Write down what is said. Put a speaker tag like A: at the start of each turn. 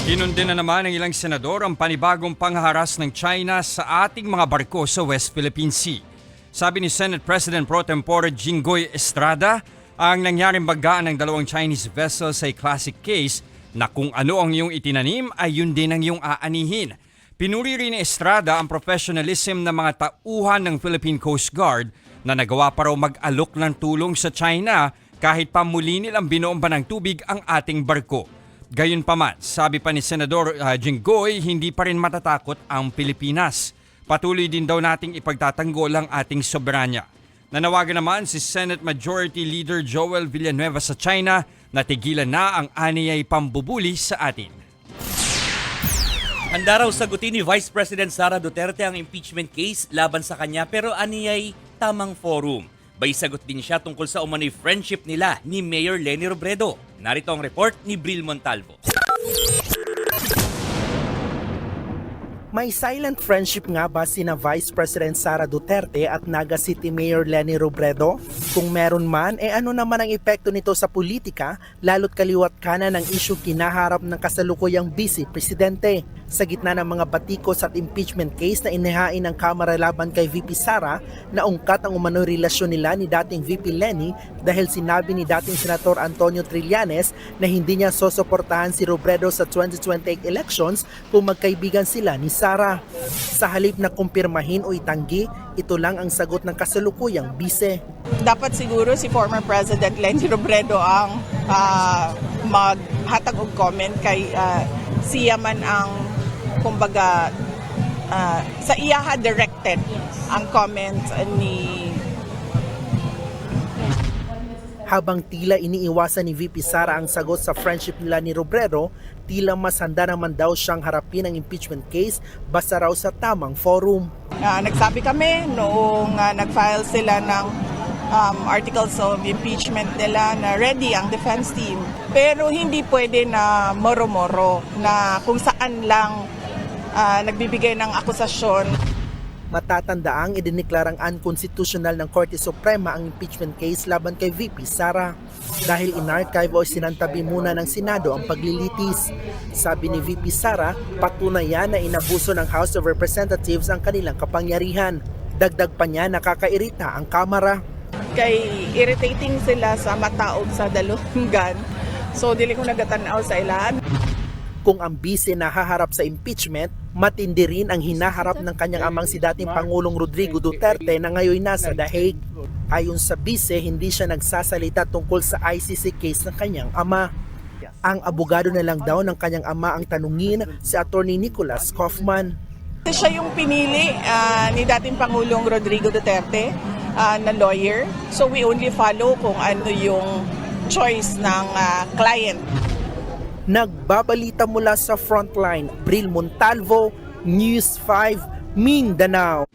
A: Kinundi na naman ng ilang senador ang panibagong pangharas ng China sa ating mga barko sa West Philippine Sea. Sabi ni Senate President Pro Tempore Jinggoy Estrada, ang nangyaring baggaan ng dalawang Chinese vessels ay classic case na kung ano ang iyong itinanim ay yun din ang iyong aanihin. Pinuri rin ni Estrada ang professionalism ng mga tauhan ng Philippine Coast Guard na nagawa pa raw mag-alok ng tulong sa China kahit pa muli nilang binomba ng tubig ang ating barko. Gayunpaman, sabi pa ni Senador Jinggoy, hindi pa rin matatakot ang Pilipinas. Patuloy din daw nating ipagtatanggol ang ating soberanya. Nanawagan naman si Senate Majority Leader Joel Villanueva sa China na tigilan na ang aniyay pambubuli sa atin.
B: Handa raw sagutin ni Vice President Sara Duterte ang impeachment case laban sa kanya pero aniyay tamang forum. Bay sagot din siya tungkol sa umano'y friendship nila ni Mayor Leni Robredo. Narito ang report ni Bril Montalvo.
C: May silent friendship nga ba sina Vice President Sara Duterte at Naga City Mayor Leni Robredo? Kung meron man, ano naman ang epekto nito sa politika, lalo't kaliwat kanan ng issue kinaharap ng kasalukuyang Vice Presidente? Sa gitna ng mga batikos at impeachment case na inihain ng Kamara laban kay VP Sara, naungkat ang umano'y relasyon nila ni dating VP Leni dahil sinabi ni dating Senator Antonio Trillanes na hindi niya sosuportahan si Robredo sa 2028 elections kung magkaibigan sila ni Sara. Sa halip na kumpirmahin o itanggi, ito lang ang sagot ng kasalukuyang bise.
D: Dapat siguro si former President Leni Robredo ang maghatag og comment kay siya man ang kumbaga sa iyaha directed ang comment ni.
C: Habang tila iniiwasan ni VP Sara ang sagot sa friendship nila ni Robredo, tila mas handa naman daw siyang harapin ang impeachment case basta raw sa tamang forum.
D: Nagsabi kami noong nag-file sila ng articles of impeachment nila na ready ang defense team. Pero hindi pwede na moro-moro na kung saan lang nagbibigay ng akusasyon.
C: Matatandaang idiniklarang unconstitutional ng Korte Suprema ang impeachment case laban kay VP Sara. Dahil in-archive o sinantabi muna ng Senado ang paglilitis. Sabi ni VP Sara, patunayan na inabuso ng House of Representatives ang kanilang kapangyarihan. Dagdag pa niya nakakairita ang Kamara.
D: Kay irritating sila sa mataog sa dalungan. So dili ko nagatanaw sa ilan.
C: Kung ang bise na haharap sa impeachment, matindi rin ang hinaharap ng kanyang amang si dating Pangulong Rodrigo Duterte na ngayon nasa The Hague. Ayon sa bise, hindi siya nagsasalita tungkol sa ICC case ng kanyang ama. Ang abogado na lang daw ng kanyang ama ang tanungin si Attorney Nicholas Kaufman.
D: Siya yung pinili ni dating Pangulong Rodrigo Duterte na lawyer. So we only follow kung ano yung choice ng client.
C: Nagbabalita mula sa frontline, Bril Montalvo, News 5, Mindanao.